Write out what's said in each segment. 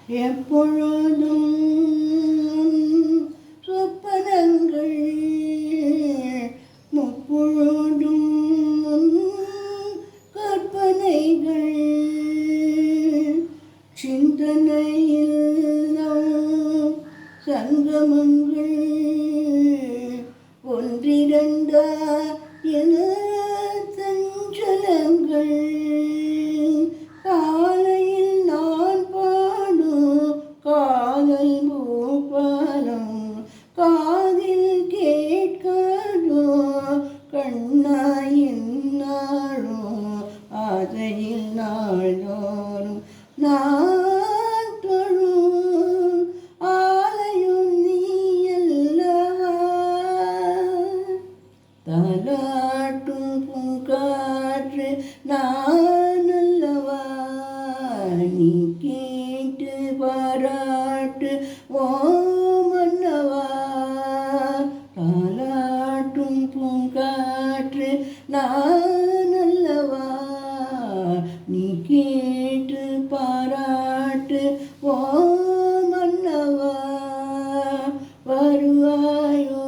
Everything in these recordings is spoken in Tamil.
எப்பொழுதும் சொப்பனங்கள் முப்பொழுதும் கற்பனைகள் சிந்தனையில் சங்கமங்கள் ஒன்றிரண்டா என சஞ்சலங்கள் காலையில் நான் பாடும் காதல் பூபாலம் காதில் கேட்காதோ கண்ணாயின் நாளும் ஆசையில் நாள்தோறும் நான் தொழும் ஆலயம் நீ அல்லவா தாலாட்டும் பூங்காற்று நான் அல்லவா நீ கேட்டு பாராட்டு ஓ மன்னவா தாலாட்டும் பூங்காற்று நான் அல்லவா நீ கேட்டு பாராட்டு ஓ மன்னவா வருவாயோ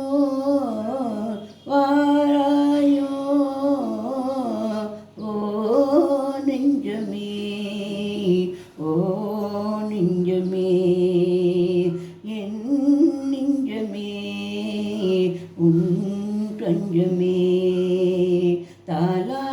வாராயோ ஓ நெஞ்சமே ஓ நெஞ்சமே என் நெஞ்சமே உன் தஞ்சமே தாலா